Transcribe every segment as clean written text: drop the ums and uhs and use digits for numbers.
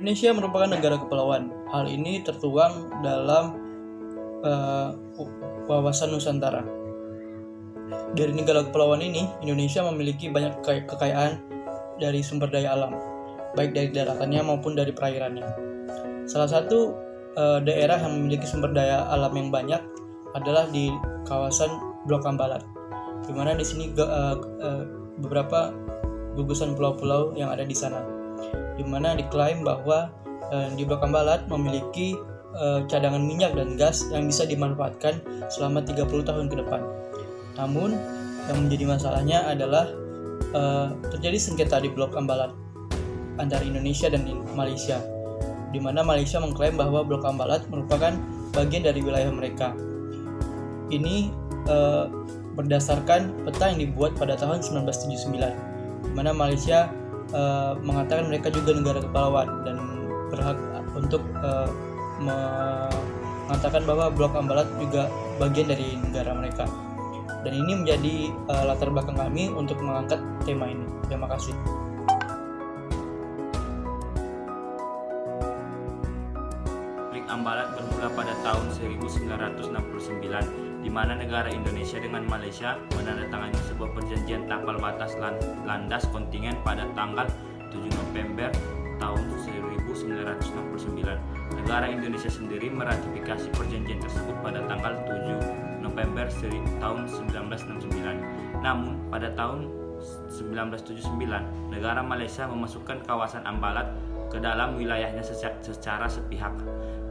Indonesia merupakan negara kepulauan. Hal ini tertuang dalam wawasan Nusantara. Dari negara kepulauan ini, Indonesia memiliki banyak kekayaan dari sumber daya alam, baik dari daratannya maupun dari perairannya. Salah satu daerah yang memiliki sumber daya alam yang banyak adalah di kawasan Blok Ambalat, di mana di sini beberapa gugusan pulau-pulau yang ada di sana, di mana diklaim bahwa di Blok Ambalat memiliki cadangan minyak dan gas yang bisa dimanfaatkan selama 30 tahun ke depan. Namun yang menjadi masalahnya adalah terjadi sengketa di Blok Ambalat antara Indonesia dan Malaysia, di mana Malaysia mengklaim bahwa Blok Ambalat merupakan bagian dari wilayah mereka. Ini berdasarkan peta yang dibuat pada tahun 1979, di mana Malaysia mengatakan mereka juga negara kepulauan dan berhak untuk mengatakan bahwa Blok Ambalat juga bagian dari negara mereka. Dan ini menjadi latar belakang kami untuk mengangkat tema ini. Terima kasih. Konflik Ambalat bermula pada tahun 1969, di mana negara Indonesia dengan Malaysia menandatangani sebuah perjanjian tapal batas landas kontingen pada tanggal 7 November tahun 1969. Negara Indonesia sendiri meratifikasi perjanjian tersebut pada tanggal 7 November tahun 1969. Namun, pada tahun 1979, negara Malaysia memasukkan kawasan Ambalat ke dalam wilayahnya secara sepihak.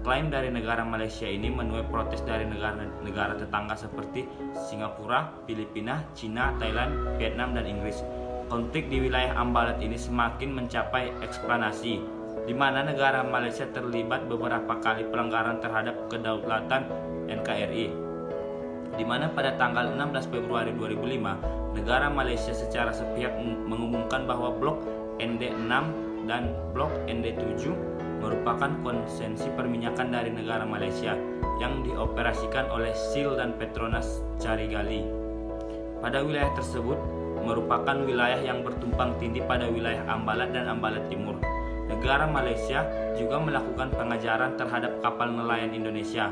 Klaim dari negara Malaysia ini menuai protes dari negara tetangga seperti Singapura, Filipina, Cina, Thailand, Vietnam, dan Inggris. Konflik di wilayah Ambalat ini semakin mencapai eksplanasi, di mana negara Malaysia terlibat beberapa kali pelanggaran terhadap kedaulatan NKRI, di mana pada tanggal 16 Februari 2005, negara Malaysia secara sepihak mengumumkan bahwa Blok ND6 dan Blok ND7 merupakan konsensi perminyakan dari negara Malaysia yang dioperasikan oleh SEAL dan Petronas Carigali. Pada wilayah tersebut merupakan wilayah yang bertumpang tindih pada wilayah Ambalat dan Ambalat Timur. Negara Malaysia juga melakukan pengejaran terhadap kapal nelayan Indonesia.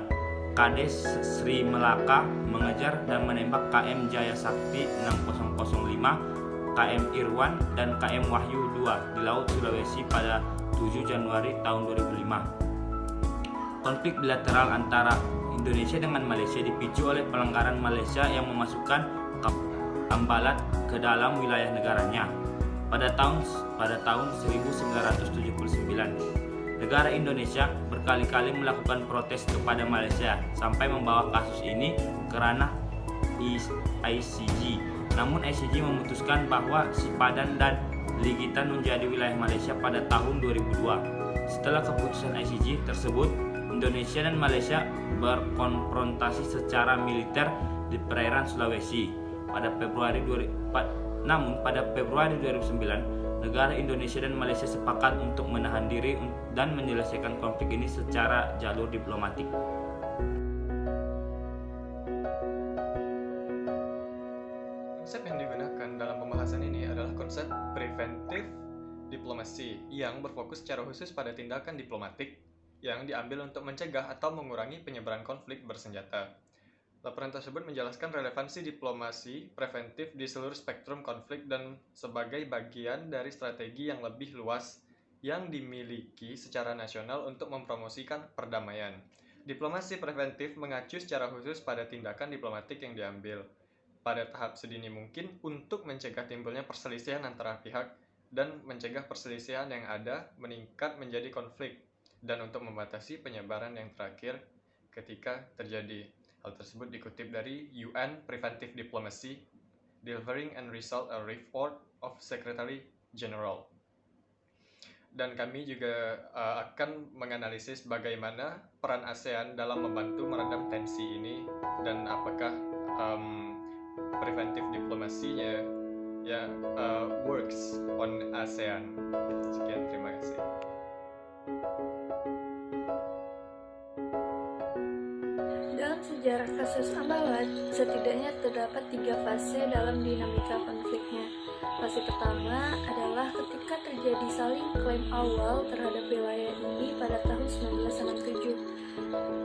KD Sri Melaka mengejar dan menembak KM Jaya Sakti 6005, KM Irwan, dan KM Wahyu 2 di Laut Sulawesi pada 7 Januari tahun 2005. Konflik bilateral antara Indonesia dengan Malaysia dipicu oleh pelanggaran Malaysia yang memasukkan Ambalat ke dalam wilayah negaranya. Pada tahun 1979, negara Indonesia berkali-kali melakukan protes kepada Malaysia sampai membawa kasus ini ke ranah ICJ. Namun ICJ memutuskan bahwa Sipadan dan Ligitan menjadi wilayah Malaysia pada tahun 2002. Setelah keputusan ICJ tersebut, Indonesia dan Malaysia berkonfrontasi secara militer di perairan Sulawesi. Namun pada Februari 2009, negara Indonesia dan Malaysia sepakat untuk menahan diri dan menyelesaikan konflik ini secara jalur diplomatik. Konsep yang digunakan dalam pembahasan ini adalah konsep preventive diplomasi yang berfokus secara khusus pada tindakan diplomatik yang diambil untuk mencegah atau mengurangi penyebaran konflik bersenjata. Laporan tersebut menjelaskan relevansi diplomasi preventif di seluruh spektrum konflik dan sebagai bagian dari strategi yang lebih luas yang dimiliki secara nasional untuk mempromosikan perdamaian. Diplomasi preventif mengacu secara khusus pada tindakan diplomatik yang diambil pada tahap sedini mungkin untuk mencegah timbulnya perselisihan antara pihak dan mencegah perselisihan yang ada meningkat menjadi konflik dan untuk membatasi penyebaran yang terakhir ketika terjadi. Hal tersebut dikutip dari UN Preventive Diplomacy, Delivering and Result a Report of Secretary General. Dan kami juga akan menganalisis bagaimana peran ASEAN dalam membantu meredam tensi ini dan apakah preventive diplomasinya works on ASEAN. Sekian, terima kasih. Dalam sejarah kasus Ambalat, setidaknya terdapat 3 fase dalam dinamika konfliknya. Fase pertama adalah ketika terjadi saling klaim awal terhadap wilayah ini pada tahun 1967,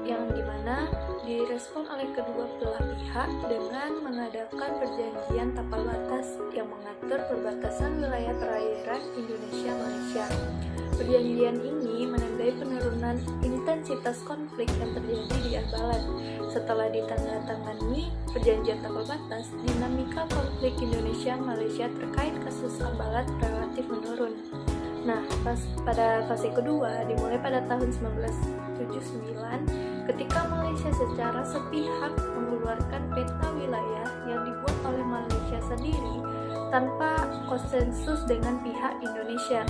yang dimana direspon oleh kedua belah pihak dengan mengadakan perjanjian tapal batas yang mengatur perbatasan wilayah perairan Indonesia-Malaysia. Perjanjian ini menandai penurunan intensitas konflik yang terjadi di Ambalat. Setelah ditandatangani perjanjian tapal batas, dinamika konflik Indonesia-Malaysia terkait kasus Ambalat relatif menurun. Nah, pada fase kedua dimulai pada tahun 1979 ketika Malaysia secara sepihak mengeluarkan peta wilayah yang dibuat oleh Malaysia sendiri tanpa konsensus dengan pihak Indonesia.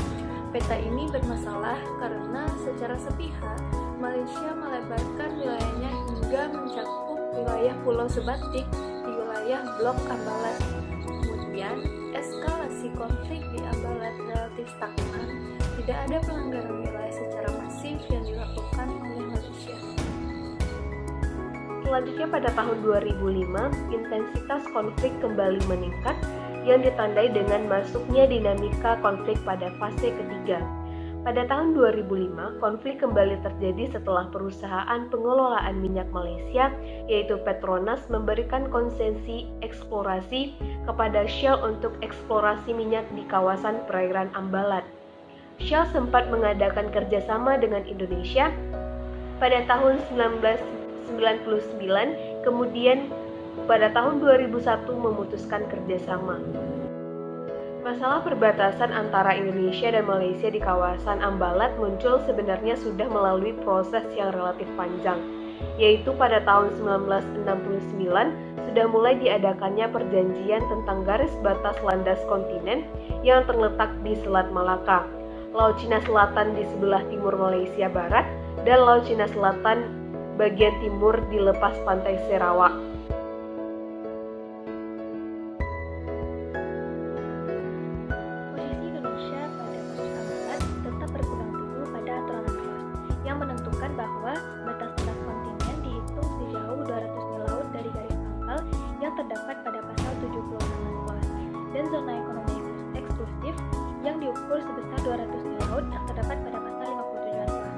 Peta ini bermasalah karena secara sepihak Malaysia melebarkan wilayahnya hingga mencakup wilayah Pulau Sebatik di wilayah Blok Ambalat. Kemudian, eskalasi konflik di Ambalat relatif stagnan, tidak ada pelanggaran wilayah secara masif yang dilakukan oleh Malaysia. Selanjutnya pada tahun 2005, intensitas konflik kembali meningkat yang ditandai dengan masuknya dinamika konflik pada fase ketiga. Pada tahun 2005, konflik kembali terjadi setelah perusahaan pengelolaan minyak Malaysia, yaitu Petronas, memberikan konsesi eksplorasi kepada Shell untuk eksplorasi minyak di kawasan perairan Ambalat. Shell sempat mengadakan kerjasama dengan Indonesia pada tahun 1999, kemudian pada tahun 2001 memutuskan kerjasama. Masalah perbatasan antara Indonesia dan Malaysia di kawasan Ambalat muncul sebenarnya sudah melalui proses yang relatif panjang, yaitu pada tahun 1969 sudah mulai diadakannya perjanjian tentang garis batas landas kontinen yang terletak di Selat Malaka, Laut Cina Selatan di sebelah timur Malaysia Barat, dan Laut Cina Selatan bagian timur di lepas pantai Sarawak. Posisi Indonesia pada kasus Ambalat tetap berpegang teguh pada aturan UNCLOS yang menentukan bahwa batas landas kontinen dihitung sejauh 200 mil laut dari garis pangkal yang terdapat pada pasal 76 UNCLOS, dan zona ekonomi eksklusif yang diukur sebesar 200 mil laut yang terdapat pada pasal 57 UNCLOS.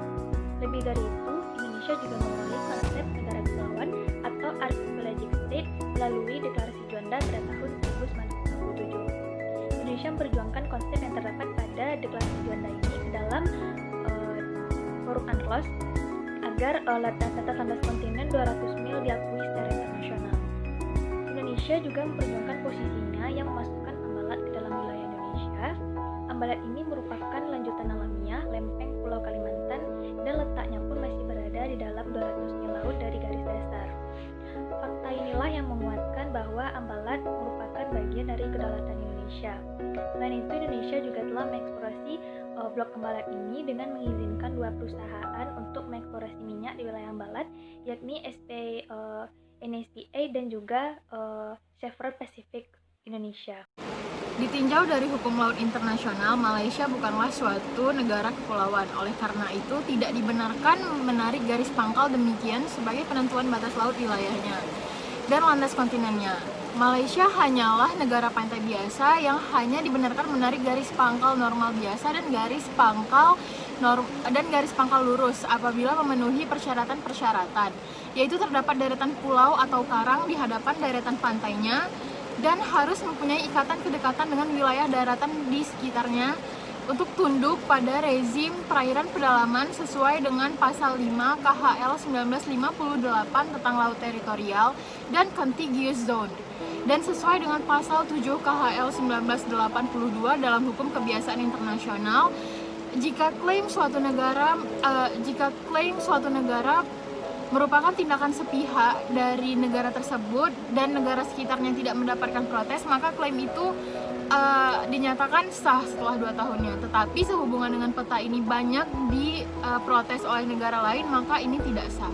Lebih dari itu, Indonesia juga mengawali konsep negara kepulauan atau archipelagic state melalui deklarasi Juanda pada tahun 1967. Indonesia memperjuangkan konsep yang terdapat pada deklarasi Juanda ini ke dalam forum UNCLOS agar batas landas kontinen 200 mil diakui secara internasional. Indonesia juga memperjuangkan posisinya yang memasukkan Ambalat ke dalam wilayah Indonesia. Ambalat ini merupakan lanjutan alamiah lempeng Pulau Kalimantan dan letaknya pun masih berada di dalam 200 mil laut dari garis dasar. Fakta inilah yang menguatkan bahwa Ambalat merupakan bagian dari kedaulatan Indonesia. Selain itu, Indonesia juga telah mengeksplorasi blok Ambalat ini dengan mengizinkan 2 perusahaan untuk mengeksplorasi minyak di wilayah Ambalat, yakni NSPA dan juga Chevron Pacific Indonesia. Ditinjau dari hukum laut internasional, Malaysia bukanlah suatu negara kepulauan. Oleh karena itu, tidak dibenarkan menarik garis pangkal demikian sebagai penentuan batas laut wilayahnya dan landas kontinennya. Malaysia hanyalah negara pantai biasa yang hanya dibenarkan menarik garis pangkal normal biasa dan garis pangkal lurus apabila memenuhi persyaratan-persyaratan, yaitu terdapat deretan pulau atau karang di hadapan deretan pantainya, dan harus mempunyai ikatan kedekatan dengan wilayah daratan di sekitarnya untuk tunduk pada rezim perairan pedalaman sesuai dengan pasal 5 KHL 1958 tentang laut teritorial dan contiguous zone, dan sesuai dengan pasal 7 KHL 1982 dalam hukum kebiasaan internasional. Jika klaim suatu negara merupakan tindakan sepihak dari negara tersebut dan negara sekitarnya tidak mendapatkan protes, maka klaim itu dinyatakan sah setelah 2 tahunnya. Tetapi sehubungan dengan peta ini banyak diprotes oleh negara lain, maka ini tidak sah.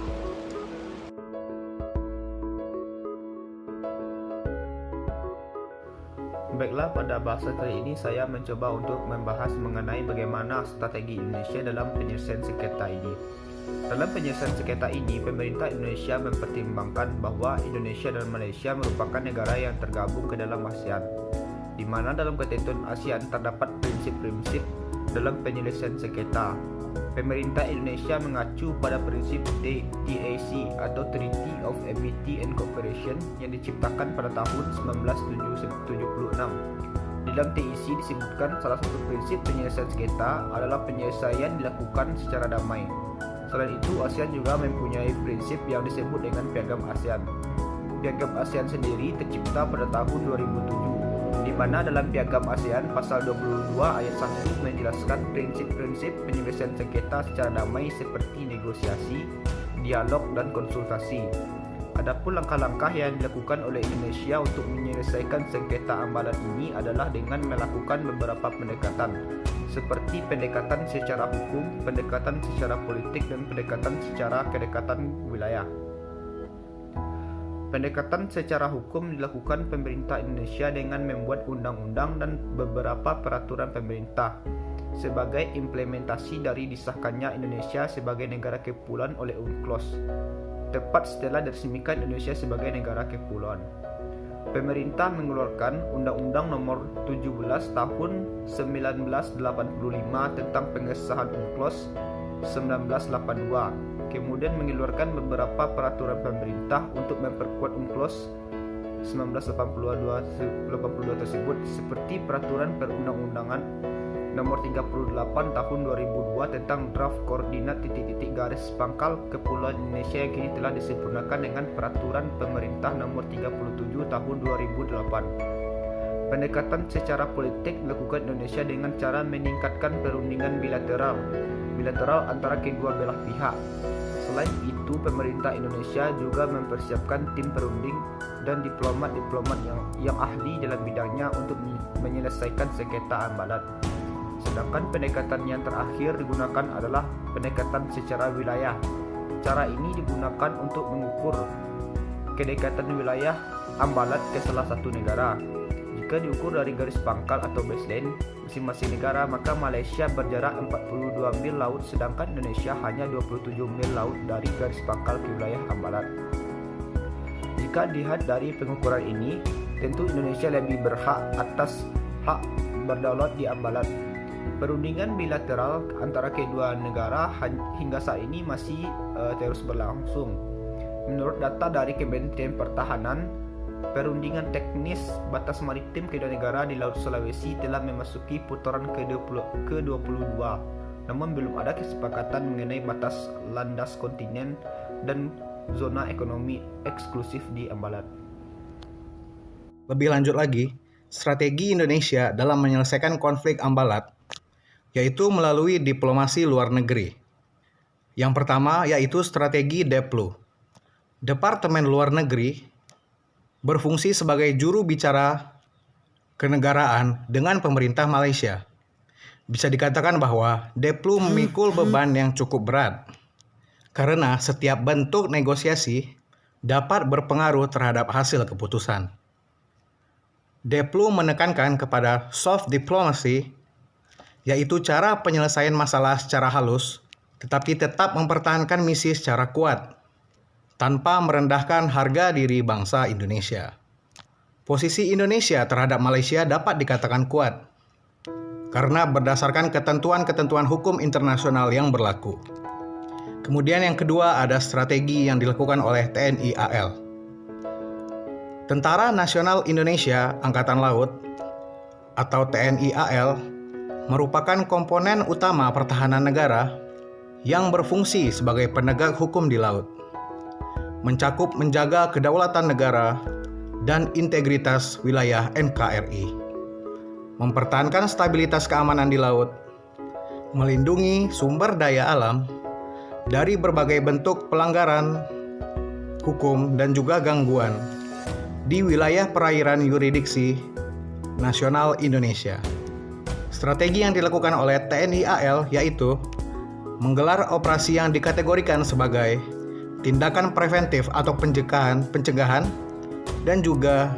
Baiklah, pada bahasa kali ini saya mencoba untuk membahas mengenai bagaimana strategi Indonesia dalam penyelesaian sengketa ini. Dalam penyelesaian sengketa ini, pemerintah Indonesia mempertimbangkan bahwa Indonesia dan Malaysia merupakan negara yang tergabung ke dalam ASEAN, di mana dalam ketentuan ASEAN terdapat prinsip-prinsip dalam penyelesaian sengketa. Pemerintah Indonesia mengacu pada prinsip TAC atau Treaty of Amity and Cooperation yang diciptakan pada tahun 1976. Dalam TAC disebutkan salah satu prinsip penyelesaian sengketa adalah penyelesaian dilakukan secara damai. Selain itu, ASEAN juga mempunyai prinsip yang disebut dengan Piagam ASEAN. Piagam ASEAN sendiri tercipta pada tahun 2007, di mana dalam Piagam ASEAN pasal 22 ayat 1 menjelaskan prinsip-prinsip penyelesaian sengketa secara damai seperti negosiasi, dialog, dan konsultasi. Adapun langkah-langkah yang dilakukan oleh Indonesia untuk menyelesaikan sengketa ambalat ini adalah dengan melakukan beberapa pendekatan, seperti pendekatan secara hukum, pendekatan secara politik, dan pendekatan secara kedekatan wilayah. Pendekatan secara hukum dilakukan pemerintah Indonesia dengan membuat undang-undang dan beberapa peraturan pemerintah sebagai implementasi dari disahkannya Indonesia sebagai negara kepulauan oleh UNCLOS, tepat setelah diresmikan Indonesia sebagai negara kepulauan. Pemerintah mengeluarkan Undang-Undang Nomor 17 Tahun 1985 tentang pengesahan UNCLOS 1982. Kemudian mengeluarkan beberapa peraturan pemerintah untuk memperkuat UNCLOS 1982 tersebut, seperti Peraturan Perundang-undangan Nomor 38 Tahun 2002 tentang draft koordinat titik-titik garis pangkal Kepulauan Indonesia yang kini telah disempurnakan dengan Peraturan Pemerintah Nomor 37 Tahun 2008. Pendekatan secara politik dilakukan Indonesia dengan cara meningkatkan perundingan bilateral antara kedua belah pihak. Selain itu, pemerintah Indonesia juga mempersiapkan tim perunding dan diplomat-diplomat yang ahli dalam bidangnya untuk menyelesaikan sengketa ambalat. Sedangkan pendekatan yang terakhir digunakan adalah pendekatan secara wilayah. Cara ini digunakan untuk mengukur kedekatan wilayah ambalat ke salah satu negara. Jika diukur dari garis pangkal atau baseline masing-masing negara, maka Malaysia berjarak 42 mil laut sedangkan Indonesia hanya 27 mil laut dari garis pangkal ke wilayah ambalat. Jika dilihat dari pengukuran ini, tentu Indonesia lebih berhak atas hak berdaulat di ambalat. Perundingan bilateral antara kedua negara hingga saat ini masih terus berlangsung. Menurut data dari Kementerian Pertahanan, perundingan teknis batas maritim kedua negara di Laut Sulawesi telah memasuki putaran ke-22. Namun belum ada kesepakatan mengenai batas landas kontinen dan zona ekonomi eksklusif di ambalat. Lebih lanjut lagi, strategi Indonesia dalam menyelesaikan konflik ambalat yaitu melalui diplomasi luar negeri. Yang pertama yaitu strategi DEPLU. Departemen Luar Negeri berfungsi sebagai juru bicara kenegaraan dengan pemerintah Malaysia. Bisa dikatakan bahwa DEPLU memikul beban yang cukup berat, karena setiap bentuk negosiasi dapat berpengaruh terhadap hasil keputusan. DEPLU menekankan kepada soft diplomacy, yaitu cara penyelesaian masalah secara halus, tetapi tetap mempertahankan misi secara kuat, tanpa merendahkan harga diri bangsa Indonesia. Posisi Indonesia terhadap Malaysia dapat dikatakan kuat, karena berdasarkan ketentuan-ketentuan hukum internasional yang berlaku. Kemudian yang kedua ada strategi yang dilakukan oleh TNI AL. Tentara Nasional Indonesia Angkatan Laut atau TNI AL merupakan komponen utama pertahanan negara yang berfungsi sebagai penegak hukum di laut, mencakup menjaga kedaulatan negara dan integritas wilayah NKRI, mempertahankan stabilitas keamanan di laut, melindungi sumber daya alam dari berbagai bentuk pelanggaran hukum dan juga gangguan di wilayah perairan yurisdiksi nasional Indonesia. Strategi yang dilakukan oleh TNI AL yaitu menggelar operasi yang dikategorikan sebagai tindakan preventif atau pencegahan dan juga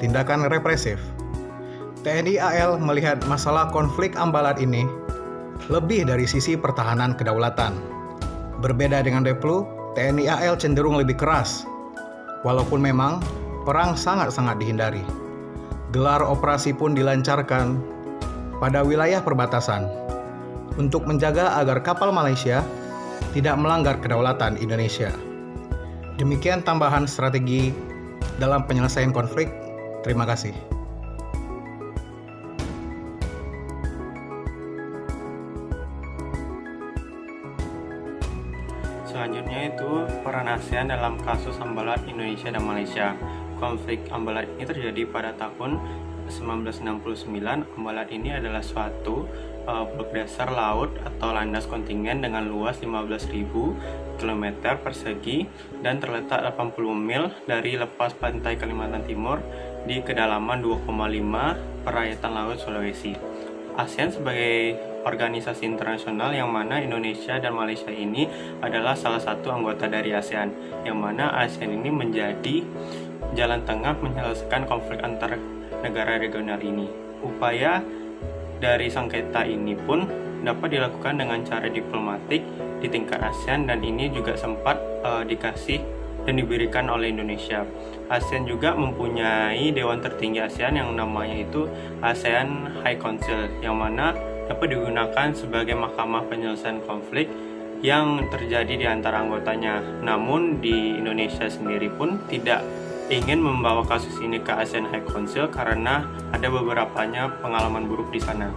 tindakan represif. TNI AL melihat masalah konflik ambalat ini lebih dari sisi pertahanan kedaulatan, Berbeda dengan Deplu, TNI AL cenderung lebih keras, walaupun memang perang sangat-sangat dihindari. Gelar operasi pun dilancarkan pada wilayah perbatasan untuk menjaga agar kapal Malaysia tidak melanggar kedaulatan Indonesia. Demikian tambahan strategi dalam penyelesaian konflik. Terima kasih. Selanjutnya itu peran ASEAN dalam kasus Ambalat Indonesia dan Malaysia. Konflik Ambalat ini terjadi pada tahun 1969. Ambalat ini adalah suatu blok dasar laut atau landas kontingen dengan luas 15.000 km persegi dan terletak 80 mil dari lepas pantai Kalimantan Timur di kedalaman 2,5 perairan laut Sulawesi. ASEAN sebagai organisasi internasional yang mana Indonesia dan Malaysia ini adalah salah satu anggota dari ASEAN, yang mana ASEAN ini menjadi jalan tengah menyelesaikan konflik antar negara regional ini. Upaya dari sengketa ini pun dapat dilakukan dengan cara diplomatik di tingkat ASEAN, dan ini juga sempat dikasih dan diberikan oleh Indonesia. ASEAN juga mempunyai dewan tertinggi ASEAN yang namanya itu ASEAN High Council, yang mana dapat digunakan sebagai mahkamah penyelesaian konflik yang terjadi di antara anggotanya. Namun di Indonesia sendiri pun tidak ingin membawa kasus ini ke ASEAN High Council karena ada beberapanya pengalaman buruk di sana.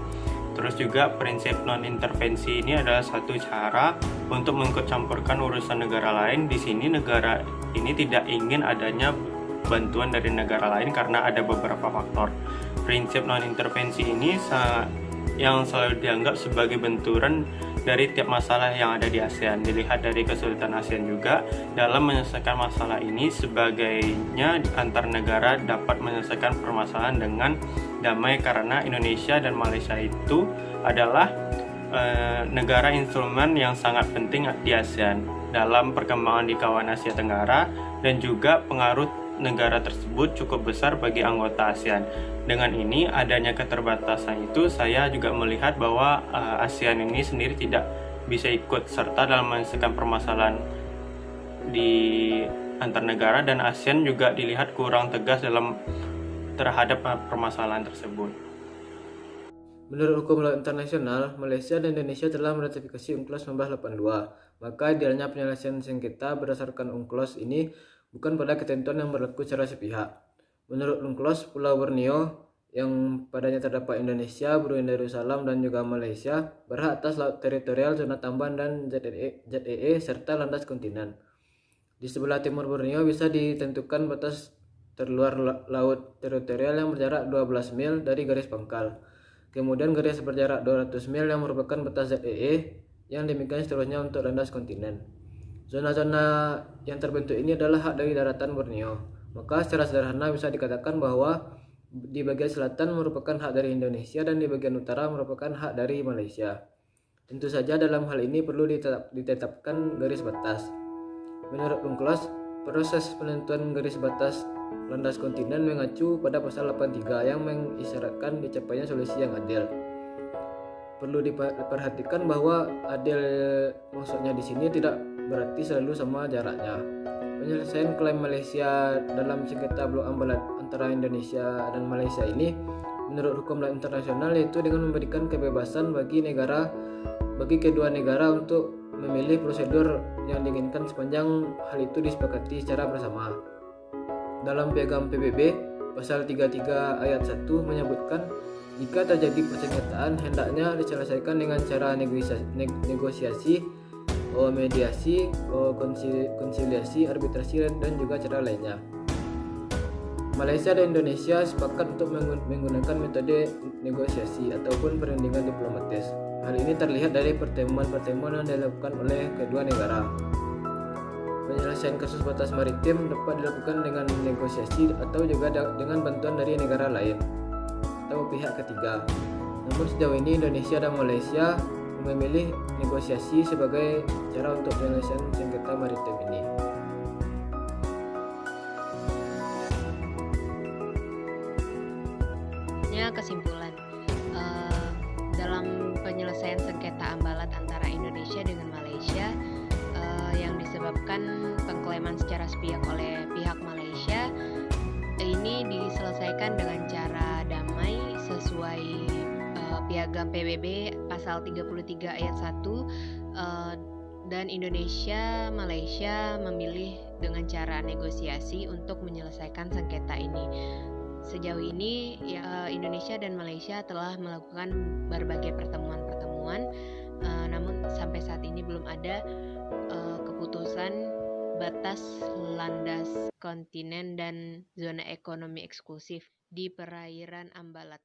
Terus juga prinsip non-intervensi ini adalah satu cara untuk mengikut campurkan urusan negara lain. Di sini negara ini tidak ingin adanya bantuan dari negara lain karena ada beberapa faktor. Prinsip non-intervensi ini yang selalu dianggap sebagai benturan dari tiap masalah yang ada di ASEAN. Dilihat dari kesulitan ASEAN juga dalam menyelesaikan masalah ini, sebagainya antar negara dapat menyelesaikan permasalahan dengan damai karena Indonesia dan Malaysia itu adalah negara instrumen yang sangat penting di ASEAN dalam perkembangan di kawasan Asia Tenggara, dan juga pengaruh negara tersebut cukup besar bagi anggota ASEAN. Dengan ini, adanya keterbatasan itu, saya juga melihat bahwa ASEAN ini sendiri tidak bisa ikut serta dalam menyelesaikan permasalahan di antar negara, dan ASEAN juga dilihat kurang tegas dalam terhadap permasalahan tersebut. Menurut hukum laut internasional, Malaysia dan Indonesia telah meratifikasi UNCLOS 1982. Maka idealnya penyelesaian sengketa berdasarkan UNCLOS ini bukan pada ketentuan yang berlaku secara sepihak. Menurut UNCLOS, Pulau Borneo yang padanya terdapat Indonesia, Brunei Darussalam, dan juga Malaysia berhak atas laut teritorial, zona tambang, dan ZEE serta landas kontinen. Di sebelah timur Borneo bisa ditentukan batas terluar laut teritorial yang berjarak 12 mil dari garis pangkal. Kemudian garis berjarak 200 mil yang merupakan batas ZEE, yang demikian seterusnya untuk landas kontinen. Zona-zona yang terbentuk ini adalah hak dari daratan Borneo. Maka secara sederhana bisa dikatakan bahwa di bagian selatan merupakan hak dari Indonesia dan di bagian utara merupakan hak dari Malaysia. Tentu saja dalam hal ini perlu ditetapkan garis batas. Menurut UNCLOS, proses penentuan garis batas landas kontinen mengacu pada pasal 83 yang mengisyaratkan dicapainya solusi yang adil. Perlu diperhatikan bahwa adil maksudnya di sini tidak berarti selalu sama jaraknya. Penyelesaian klaim Malaysia dalam sengketa blok Ambalat antara Indonesia dan Malaysia ini menurut hukum laut internasional yaitu dengan memberikan kebebasan bagi kedua negara untuk memilih prosedur yang diinginkan sepanjang hal itu disepakati secara bersama. Dalam piagam PBB, pasal 33 ayat 1 menyebutkan jika terjadi persengketaan hendaknya diselesaikan dengan cara negosiasi, mediasi, konsiliasi, arbitrasi, dan juga cara lainnya. Malaysia dan Indonesia sepakat untuk menggunakan metode negosiasi ataupun perundingan diplomatis. Hal ini terlihat dari pertemuan-pertemuan yang dilakukan oleh kedua negara. Penyelesaian kasus batas maritim dapat dilakukan dengan negosiasi atau juga dengan bantuan dari negara lain atau pihak ketiga. Namun sejauh ini Indonesia dan Malaysia memilih negosiasi sebagai cara untuk penyelesaian sengketa maritim ini. Kesimpulan, dalam penyelesaian sengketa Ambalat antara Indonesia dengan Malaysia, menyebabkan pengklaiman secara sepihak oleh pihak Malaysia ini diselesaikan dengan cara damai sesuai Piagam PBB pasal 33 ayat 1, dan Indonesia, Malaysia memilih dengan cara negosiasi untuk menyelesaikan sengketa ini. Sejauh ini Indonesia dan Malaysia telah melakukan berbagai pertemuan-pertemuan, namun sampai saat ini belum ada keputusan batas landas kontinen dan zona ekonomi eksklusif di perairan Ambalat.